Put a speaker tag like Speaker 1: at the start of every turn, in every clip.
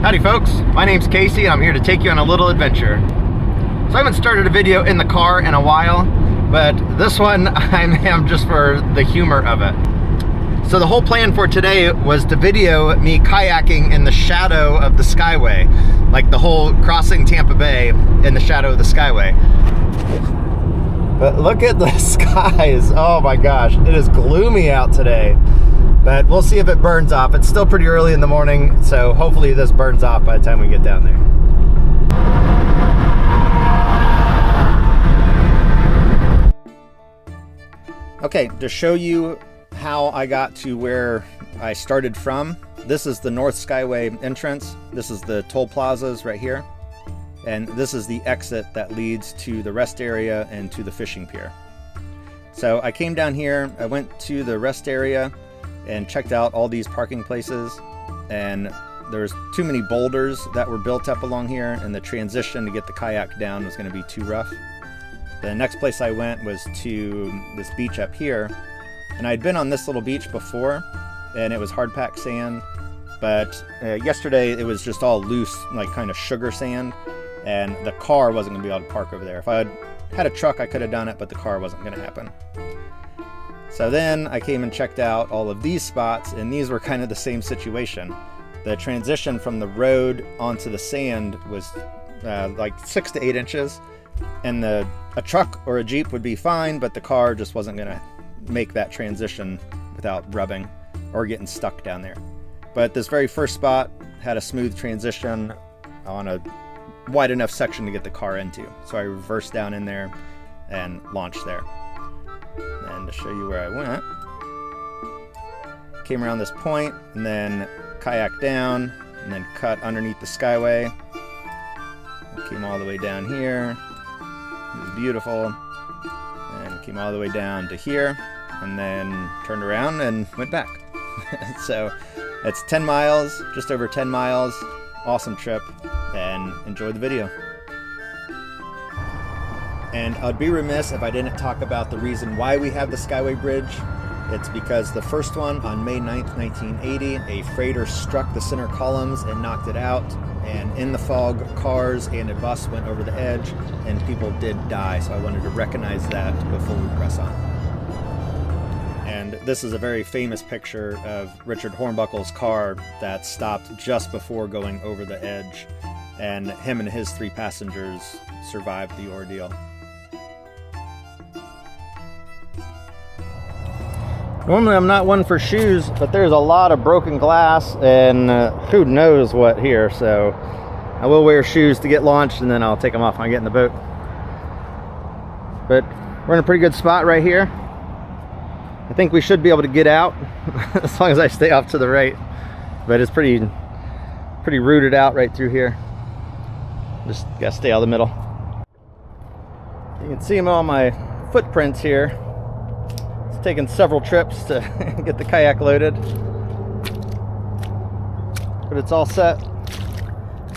Speaker 1: Howdy folks, my name's Casey and I'm here to take you on a little adventure. So I haven't started a video in the car in a while, but this one I am just for the humor of it. So the whole plan for today was to video me kayaking in the shadow of the Skyway, like the whole crossing Tampa Bay in the shadow of the Skyway. But look at the skies, oh my gosh, it is gloomy out today. But we'll see if it burns off. It's still pretty early in the morning, so hopefully this burns off by the time we get down there. Okay, to show you how I got to where I started from, this is the North Skyway entrance. This is the toll plazas right here. And this is the exit that leads to the rest area and to the fishing pier. So I came down here, I went to the rest area, and checked out all these parking places, and there's too many boulders that were built up along here, and the transition to get the kayak down was going to be too rough. The next place I went was to this beach up here, and I'd been on this little beach before, and it was hard packed sand, but yesterday it was just all loose, like kind of sugar sand, and the car wasn't going to be able to park over there. If I had a truck I could have done it, but the car wasn't going to happen. So then I came and checked out all of these spots, and these were kind of the same situation. The transition from the road onto the sand was like 6 to 8 inches, and a truck or a Jeep would be fine, but the car just wasn't going to make that transition without rubbing or getting stuck down there. But this very first spot had a smooth transition on a wide enough section to get the car into. So I reversed down in there and launched there. And to show you where I went, came around this point and then kayaked down and then cut underneath the Skyway. Came all the way down here. It was beautiful. And came all the way down to here and then turned around and went back. So it's 10 miles, just over 10 miles. Awesome trip, and enjoy the video. And I'd be remiss if I didn't talk about the reason why we have the Skyway Bridge. It's because the first one on May 9th, 1980, a freighter struck the center columns and knocked it out. And in the fog, cars and a bus went over the edge, and people did die. So I wanted to recognize that before we press on. And this is a very famous picture of Richard Hornbuckle's car that stopped just before going over the edge. And him and his 3 passengers survived the ordeal. Normally I'm not one for shoes, but there's a lot of broken glass and who knows what here, so I will wear shoes to get launched and then I'll take them off when I get in the boat. But we're in a pretty good spot right here. I think we should be able to get out as long as I stay off to the right, but it's pretty rooted out right through here. Just gotta stay out of the middle. You can see them all my footprints here. Taken several trips to get the kayak loaded, but it's all set.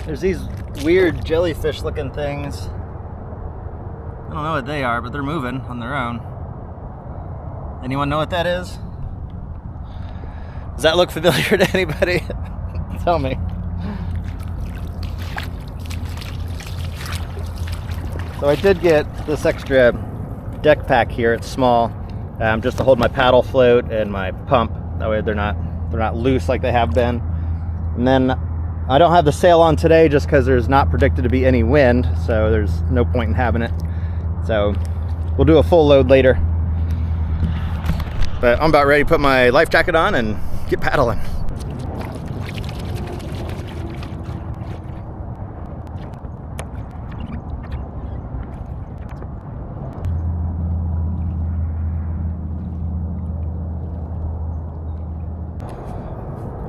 Speaker 1: There's these weird jellyfish looking things. I don't know what they are, but they're moving on their own. Anyone know what that is? Does that look familiar to anybody? Tell me. So I did get this extra deck pack here. It's small. Just to hold my paddle float and my pump. That way they're not loose like they have been. And then I don't have the sail on today just because there's not predicted to be any wind, so there's no point in having it. So we'll do a full load later. But I'm about ready to put my life jacket on and get paddling.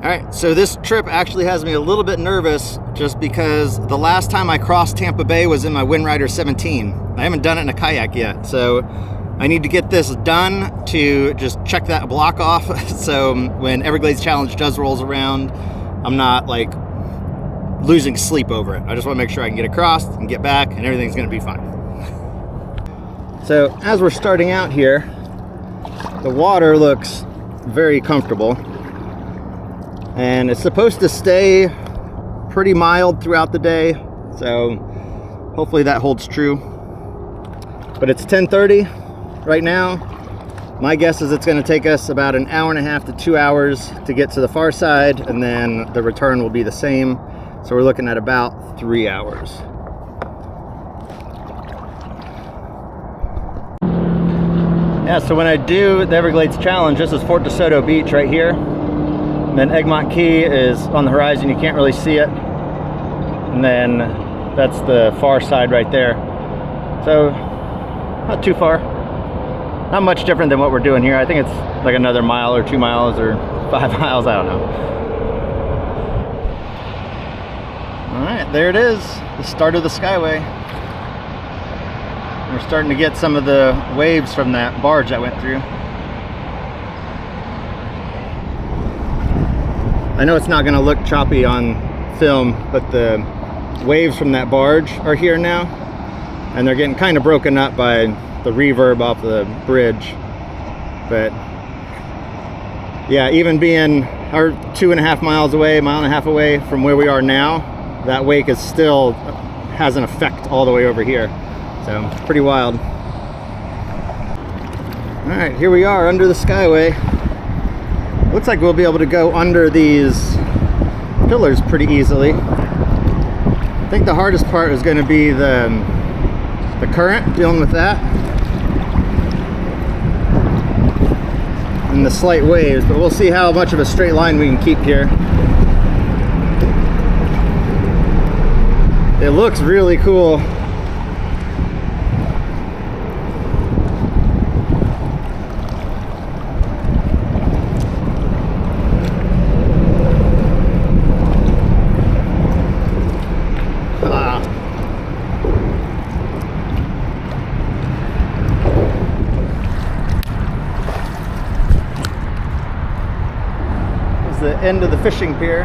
Speaker 1: Alright, so this trip actually has me a little bit nervous just because the last time I crossed Tampa Bay was in my Windrider 17. I haven't done it in a kayak yet, so I need to get this done to just check that block off so when Everglades Challenge does rolls around, I'm not like losing sleep over it. I just want to make sure I can get across and get back and everything's going to be fine. So as we're starting out here, the water looks very comfortable. And it's supposed to stay pretty mild throughout the day, so hopefully that holds true. But it's 10:30 right now. My guess is it's going to take us about an hour and a half to 2 hours to get to the far side, and then the return will be the same. So we're looking at about 3 hours. Yeah, so when I do the Everglades Challenge, this is Fort DeSoto Beach right here. And then Egmont Key is on the horizon, you can't really see it. And then that's the far side right there. So, not too far. Not much different than what we're doing here. I think it's like another mile or 2 miles or 5 miles, I don't know. All right, there it is, the start of the Skyway. We're starting to get some of the waves from that barge that went through. I know it's not gonna look choppy on film, but the waves from that barge are here now, and they're getting kind of broken up by the reverb off the bridge. But yeah, even being 2.5 miles away, mile and a half away from where we are now, that wake is still has an effect all the way over here. So pretty wild. All right, here we are under the Skyway. Looks like we'll be able to go under these pillars pretty easily. I think the hardest part is going to be the current, dealing with that, and the slight waves, but we'll see how much of a straight line we can keep here. It looks really cool. The end of the fishing pier.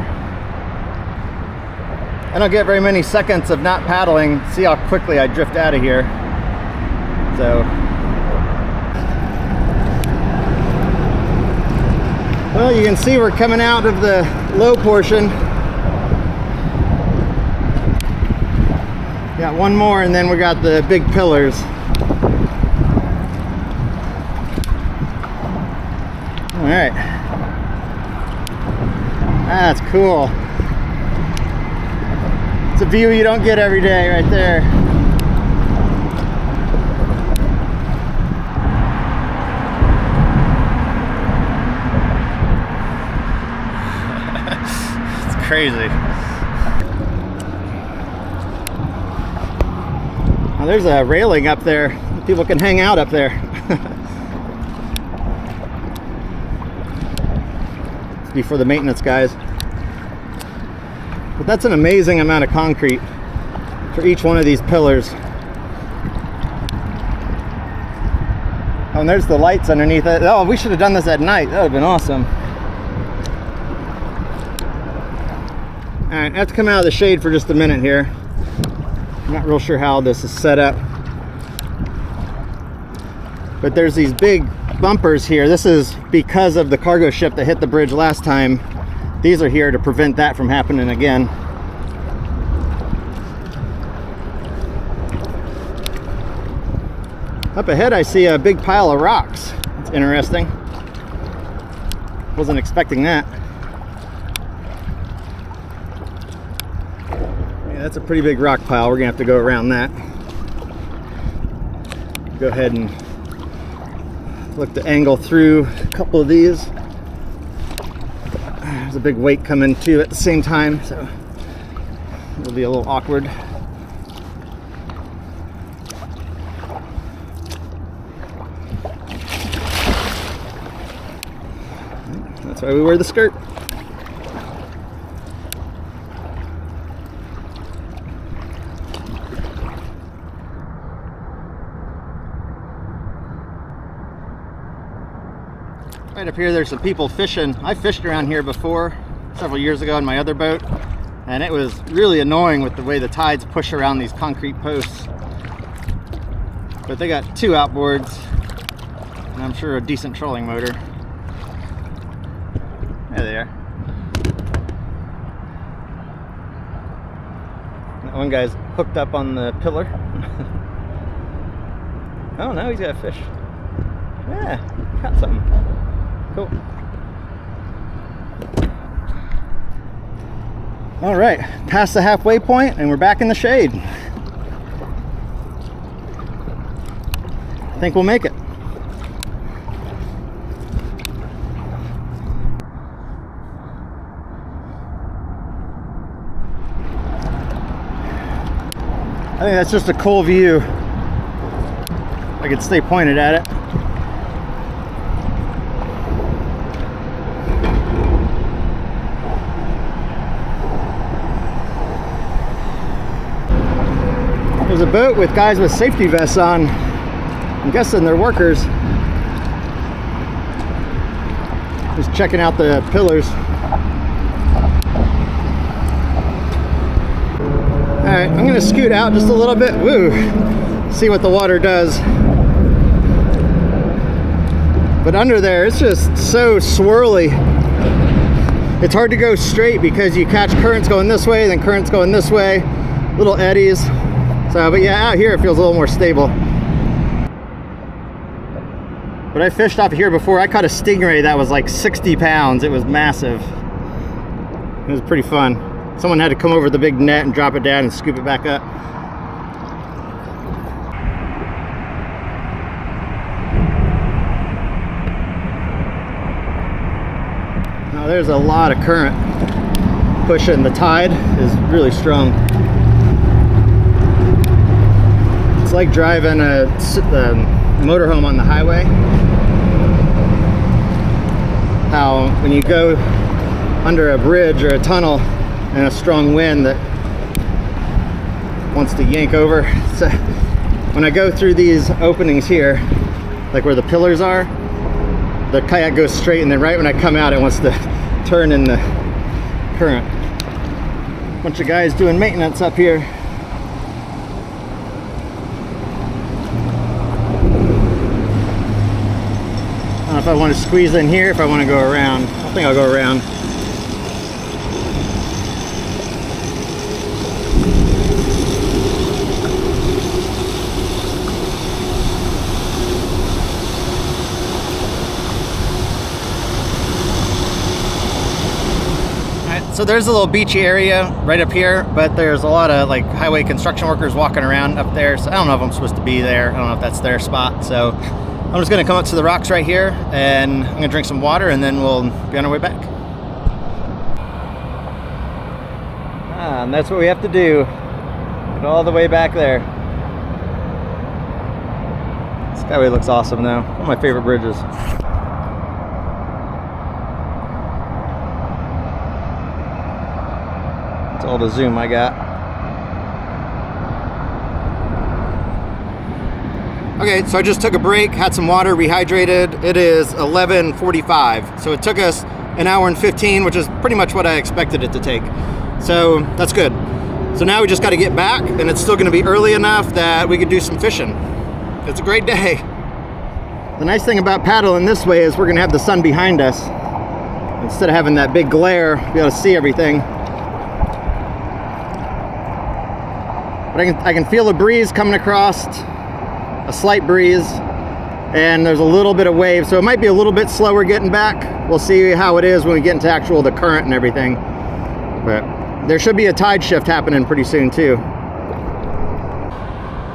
Speaker 1: I don't get very many seconds of not paddling. See how quickly I drift out of here. So, well, you can see we're coming out of the low portion. Got one more, and then we got the big pillars. All right. That's cool. It's a view you don't get every day right there. It's crazy. Now there's a railing up there. People can hang out up there. Before the maintenance guys. But that's an amazing amount of concrete for each one of these pillars. Oh, and there's the lights underneath it. Oh, we should have done this at night. That would have been awesome. All right, I have to come out of the shade for just a minute here. I'm not real sure how this is set up. But there's these big bumpers here. This is because of the cargo ship that hit the bridge last time. These are here to prevent that from happening again. Up ahead I see a big pile of rocks. That's interesting. Wasn't expecting that. Yeah, that's a pretty big rock pile. We're gonna have to go around that. Go ahead and look to angle through a couple of these. There's a big wake coming too at the same time, so it'll be a little awkward. That's why we wear the skirt. Right up here there's some people fishing. I fished around here before, several years ago in my other boat, and it was really annoying with the way the tides push around these concrete posts. But they got 2 outboards, and I'm sure a decent trolling motor. There they are. That one guy's hooked up on the pillar. Oh, now he's got a fish. Yeah, got something. Cool. All right, past the halfway point and we're back in the shade. I think we'll make it. I think that's just a cool view. I could stay pointed at it. There's a boat with guys with safety vests on. I'm guessing they're workers. Just checking out the pillars. Alright, I'm gonna scoot out just a little bit. Woo! See what the water does. But under there, it's just so swirly. It's hard to go straight because you catch currents going this way, then currents going this way. Little eddies. So, but yeah, out here it feels a little more stable. But I fished off here before. I caught a stingray that was like 60 pounds. It was massive. It was pretty fun. Someone had to come over the big net and drop it down and scoop it back up. Now there's a lot of current pushing. The tide is really strong. It's like driving a motorhome on the highway. How when you go under a bridge or a tunnel and a strong wind that wants to yank over. So when I go through these openings here, like where the pillars are, the kayak goes straight, and then right when I come out, it wants to turn in the current. Bunch of guys doing maintenance up here. I don't know if I want to squeeze in here, if I want to go around. I think I'll go around. So there's a little beachy area right up here, but there's a lot of like highway construction workers walking around up there. So I don't know if I'm supposed to be there. I don't know if that's their spot. So I'm just gonna come up to the rocks right here and I'm gonna drink some water and then we'll be on our way back. And that's what we have to do. Get all the way back there. Skyway looks awesome though. One of my favorite bridges. All the zoom I got. Okay, so I just took a break, had some water, rehydrated. It is 11:45, so it took us an hour and 15, which is pretty much what I expected it to take. So that's good. So now we just got to get back, and it's still going to be early enough that we could do some fishing. It's a great day. The nice thing about paddling this way is we're going to have the sun behind us. Instead of having that big glare, be able to see everything. But I can feel a breeze coming across, a slight breeze, and there's a little bit of wave, so it might be a little bit slower getting back. We'll see how it is when we get into the current and everything. But there should be a tide shift happening pretty soon too.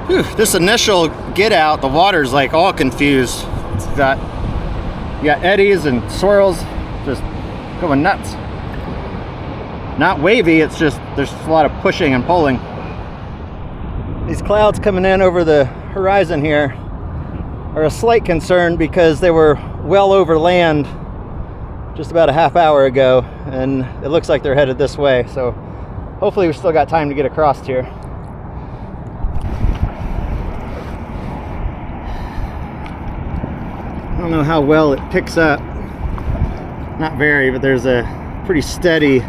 Speaker 1: Whew, this initial get out, the water's like all confused. It's got, you got eddies and swirls just going nuts. Not wavy, it's just there's a lot of pushing and pulling. These clouds coming in over the horizon here are a slight concern because they were well over land just about a half hour ago, and it looks like they're headed this way, so hopefully we've still got time to get across here. I don't know how well it picks up. Not very, but there's a pretty steady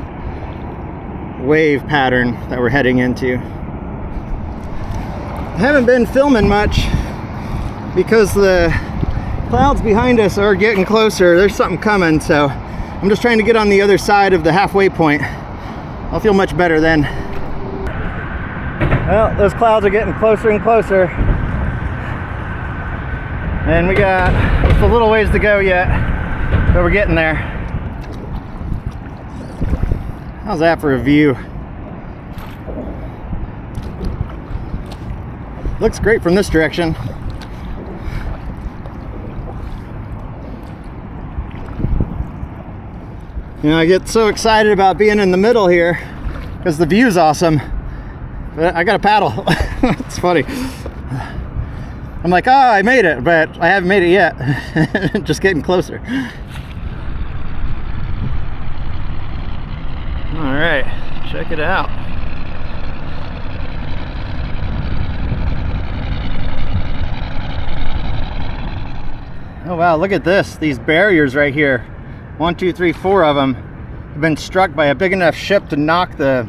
Speaker 1: wave pattern that we're heading into. I haven't been filming much because the clouds behind us are getting closer. There's something coming, so I'm just trying to get on the other side of the halfway point. I'll feel much better then. Well, those clouds are getting closer and closer. And we got just a little ways to go yet, but we're getting there. How's that for a view? Looks great from this direction. You know, I get so excited about being in the middle here because the view's awesome, but I gotta paddle. It's funny. I'm like, oh, I made it, but I haven't made it yet. Just getting closer. All right, check it out. Oh wow, look at this. These barriers right here. 1, 2, 3, 4 of them have been struck by a big enough ship to knock the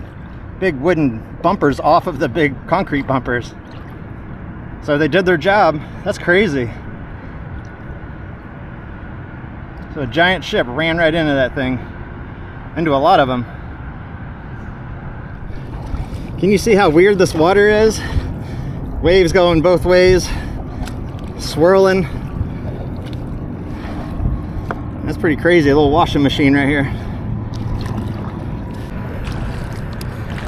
Speaker 1: big wooden bumpers off of the big concrete bumpers. So they did their job. That's crazy. So a giant ship ran right into that thing, into a lot of them. Can you see how weird this water is? Waves going both ways, swirling. That's pretty crazy. A little washing machine right here.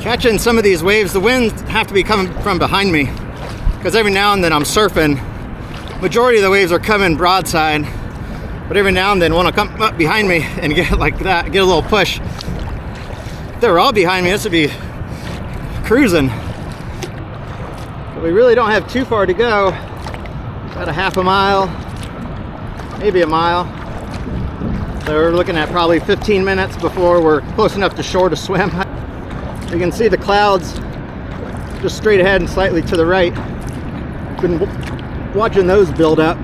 Speaker 1: Catching some of these waves, the winds have to be coming from behind me, because every now and then I'm surfing. Majority of the waves are coming broadside, but every now and then one will come up behind me and get like that, get a little push. If they were all behind me, this would be cruising. But we really don't have too far to go. About a half a mile, maybe a mile. So we're looking at probably 15 minutes before we're close enough to shore to swim. You can see the clouds just straight ahead and slightly to the right. Been watching those build up.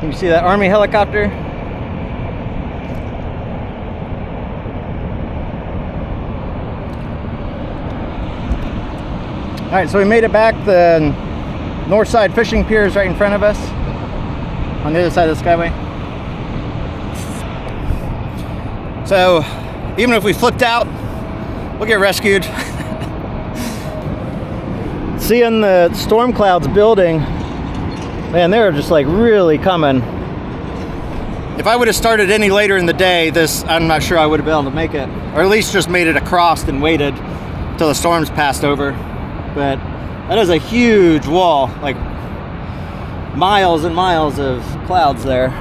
Speaker 1: Can you see that Army helicopter? All right, so we made it back. The north side fishing pier is right in front of us on the other side of the Skyway. So even if we flipped out, we'll get rescued. Seeing the storm clouds building, man, they're just like really coming. If I would have started any later in the day, I'm not sure I would have been able to make it, or at least just made it across and waited till the storms passed over. But that is a huge wall, like miles and miles of clouds there.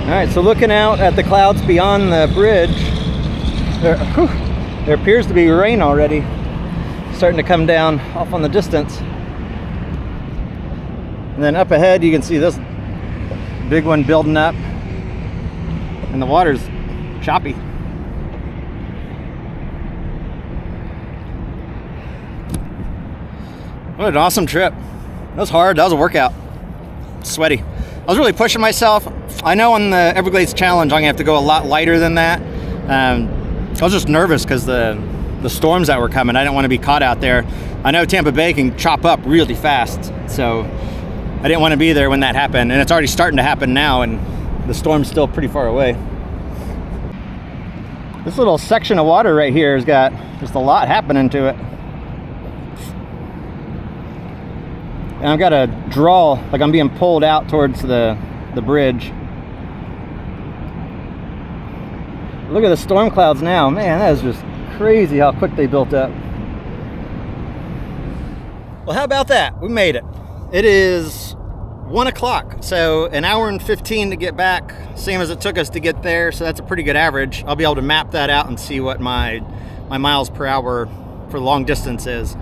Speaker 1: All right, so looking out at the clouds beyond the bridge, there appears to be rain already starting to come down off on the distance. And then up ahead, you can see this big one building up, and the water's choppy. What an awesome trip. That was hard. That was a workout. Sweaty. I was really pushing myself. I know on the Everglades Challenge I'm gonna have to go a lot lighter than that. I was just nervous because the storms that were coming. I didn't want to be caught out there. I know Tampa Bay can chop up really fast, so I didn't want to be there when that happened, and it's already starting to happen now, and the storm's still pretty far away. This little section of water right here has got just a lot happening to it. And I've got to draw, like I'm being pulled out towards the bridge. Look at the storm clouds now. Man, that is just crazy how quick they built up. Well, how about that? We made it. It is 1 o'clock, so an hour and 15 to get back, same as it took us to get there, so that's a pretty good average. I'll be able to map that out and see what my miles per hour for long distance is.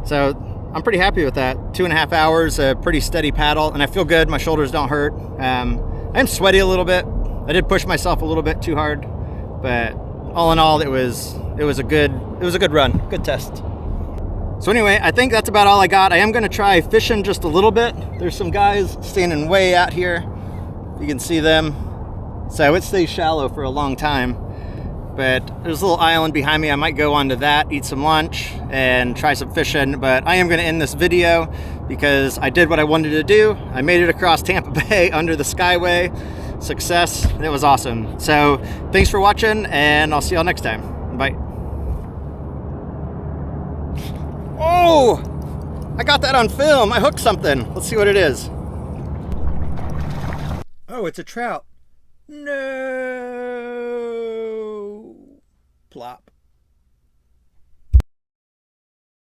Speaker 1: So I'm pretty happy with that. 2.5 hours, a pretty steady paddle, and I feel good. My shoulders don't hurt. I'm sweaty a little bit. I did push myself a little bit too hard, but all in all, it was a good run, good test. So anyway, I think that's about all I got. I am gonna try fishing just a little bit. There's some guys standing way out here. You can see them. So it stays shallow for a long time. but there's a little island behind me. I might go onto that, eat some lunch, and try some fishing, but I am going to end this video because I did what I wanted to do. I made it across Tampa Bay under the Skyway. Success. It was awesome. So thanks for watching, and I'll see y'all next time. Bye. Oh, I got that on film. I hooked something. Let's see what it is. Oh, it's a trout. No. Plop.